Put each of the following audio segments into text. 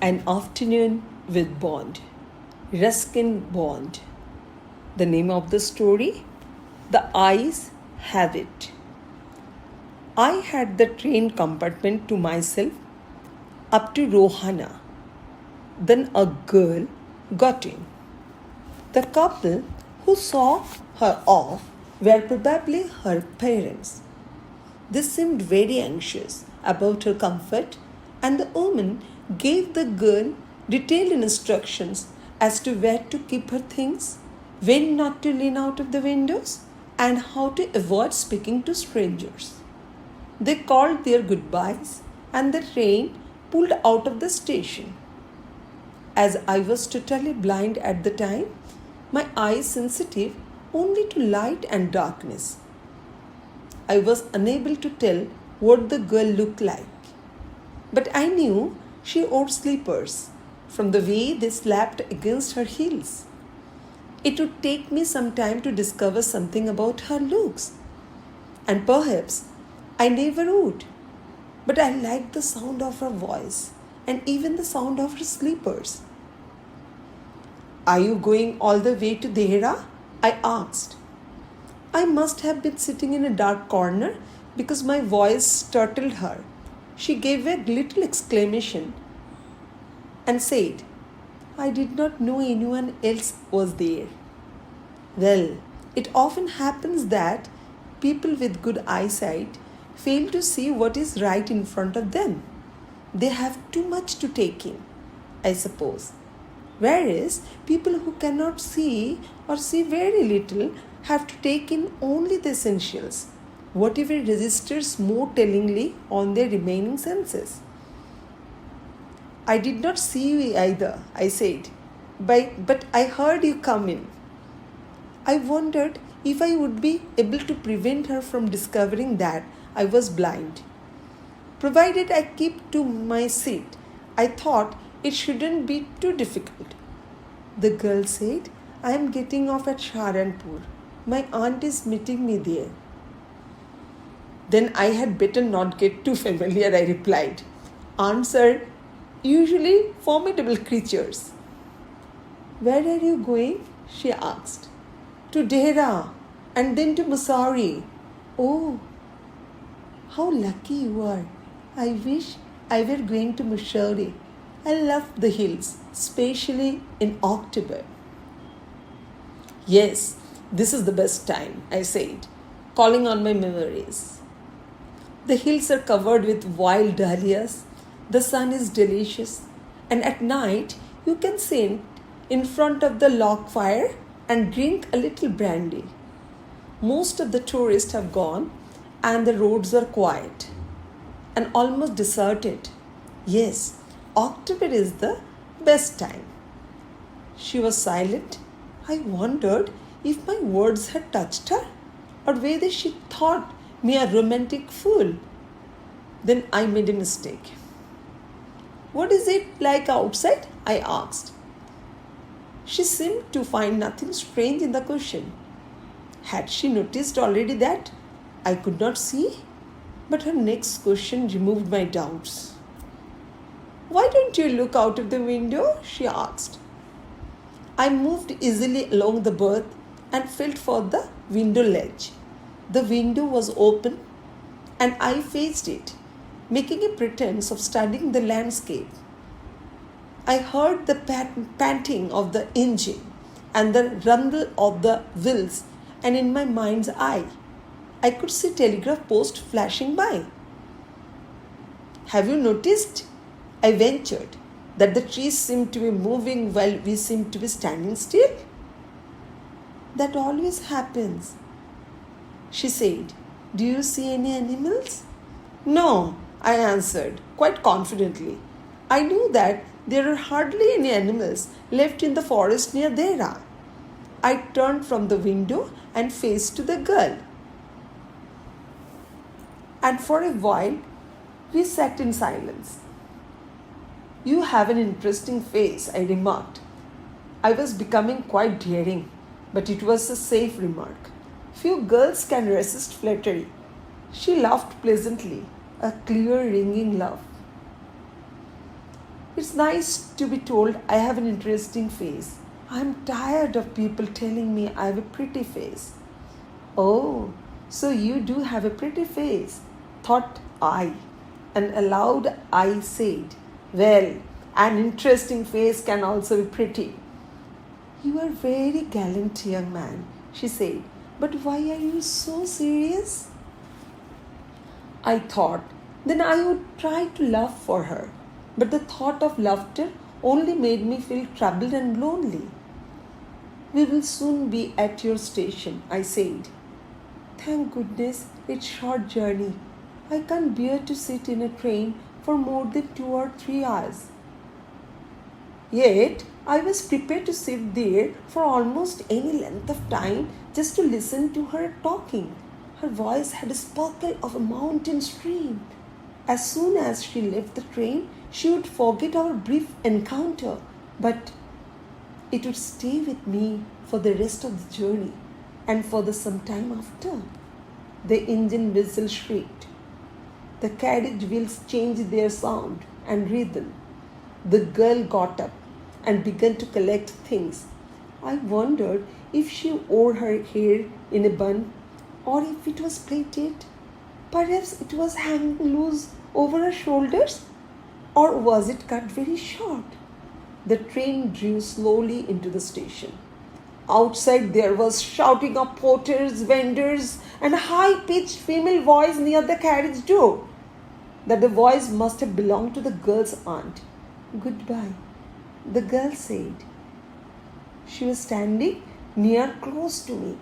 An Afternoon with Bond, Ruskin Bond. The name of the story? The Eyes Have It. I had the train compartment to myself up to Rohana. Then a girl got in. The couple who saw her off were probably her parents. They seemed very anxious about her comfort, and the woman gave the girl detailed instructions as to where to keep her things, when not to lean out of the windows, and how to avoid speaking to strangers. They called their goodbyes, and the train pulled out of the station. As I was totally blind at the time, my eyes sensitive only to light and darkness, I was unable to tell what the girl looked like. But I knew she wore slippers from the way they slapped against her heels. It would take me some time to discover something about her looks, and perhaps I never would. But I liked the sound of her voice and even the sound of her slippers. "Are you going all the way to Dehra?" I asked. I must have been sitting in a dark corner because my voice startled her. She gave a little exclamation and said, "I did not know anyone else was there." Well, it often happens that people with good eyesight fail to see what is right in front of them. They have too much to take in, I suppose. Whereas people who cannot see or see very little have to take in only the essentials, whatever registers more tellingly on their remaining senses. "I did not see you either," I said, but I heard you come in." I wondered if I would be able to prevent her from discovering that I was blind. Provided I keep to my seat, I thought it shouldn't be too difficult. The girl said, "I am getting off at Saharanpur. My aunt is meeting me there." "Then I had better not get too familiar," I replied. "Aunts are usually formidable creatures." "Where are you going?" she asked. "To Dehra and then to Mussoorie." "Oh, how lucky you are. I wish I were going to Mussoorie. I love the hills, especially in October." "Yes, this is the best time," I said, calling on my memories. The hills are covered with wild dahlias, the sun is delicious, and at night you can sit in front of the log fire and drink a little brandy. Most of the tourists have gone and the roads are quiet and almost deserted. Yes, October is the best time. She was silent. I wondered if my words had touched her or whether she thought me a romantic fool. Then I made a mistake. "What is it like outside?" I asked. She seemed to find nothing strange in the question. Had she noticed already that I could not see? But her next question removed my doubts. "Why don't you look out of the window?" she asked. I moved easily along the berth and felt for the window ledge. The window was open and I faced it, making a pretense of studying the landscape. I heard the panting of the engine and the rumble of the wheels, and in my mind's eye, I could see telegraph posts flashing by. "Have you noticed," I ventured, "that the trees seem to be moving while we seem to be standing still?" "That always happens," she said. "Do you see any animals?" "No," I answered quite confidently. I knew that there are hardly any animals left in the forest near Dehra. I turned from the window and faced to the girl. And for a while, we sat in silence. "You have an interesting face," I remarked. I was becoming quite daring, but it was a safe remark. Few girls can resist flattery. She laughed pleasantly, a clear, ringing laugh. It's nice to be told I have an interesting face. I'm tired of people telling me I have a pretty face. Oh, so you do have a pretty face, thought I. And aloud I said, well, an interesting face can also be pretty. You are very gallant, young man, she said. But why are you so serious? I thought, then I would try to laugh for her. But the thought of laughter only made me feel troubled and lonely. We will soon be at your station, I said. Thank goodness, it's a short journey. I can't bear to sit in a train for more than 2 or 3 hours. Yet, I was prepared to sit there for almost any length of time just to listen to her talking. Her voice had a sparkle of a mountain stream. As soon as she left the train, she would forget our brief encounter, but it would stay with me for the rest of the journey and for the some time after. The engine whistle shrieked. The carriage wheels changed their sound and rhythm. The girl got up and began to collect things. I wondered if she wore her hair in a bun or if it was plaited. Perhaps it was hanging loose over her shoulders, or was it cut very short? The train drew slowly into the station. Outside there was shouting of porters, vendors, and a high-pitched female voice near the carriage door. That the voice must have belonged to the girl's aunt. Goodbye, the girl said. She was standing near close to me,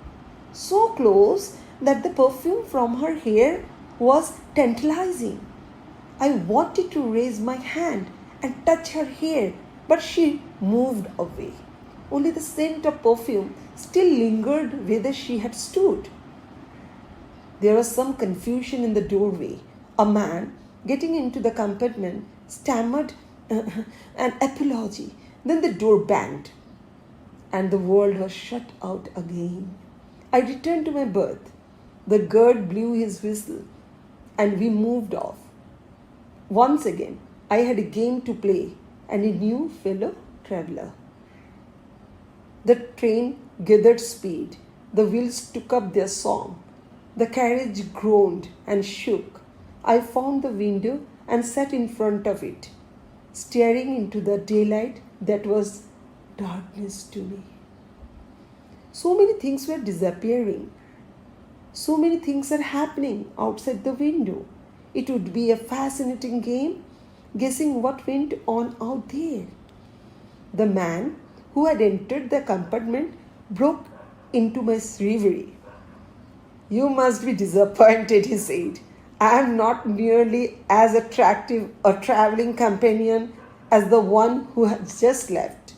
so close that the perfume from her hair was tantalizing. I wanted to raise my hand and touch her hair, but she moved away. Only the scent of perfume still lingered where she had stood. There was some confusion in the doorway. A man, getting into the compartment, stammered an apology. Then the door banged, and the world was shut out again. I returned to my berth. The guard blew his whistle, and we moved off. Once again, I had a game to play and a new fellow traveler. The train gathered speed. The wheels took up their song. The carriage groaned and shook. I found the window and sat in front of it, staring into the daylight that was darkness to me. So many things were disappearing. So many things are happening outside the window. It would be a fascinating game, guessing what went on out there. The man who had entered the compartment broke into my reverie. You must be disappointed, he said. I am not nearly as attractive a traveling companion as the one who has just left.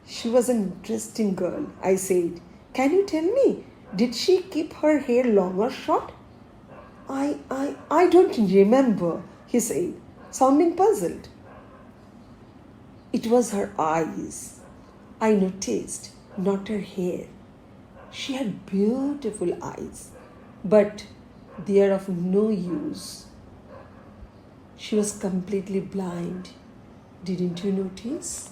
She was an interesting girl, I said. Can you tell me, did she keep her hair long or short? I don't remember, he said, sounding puzzled. It was her eyes, I noticed, not her hair. She had beautiful eyes, but they are of no use. She was completely blind. Didn't you notice?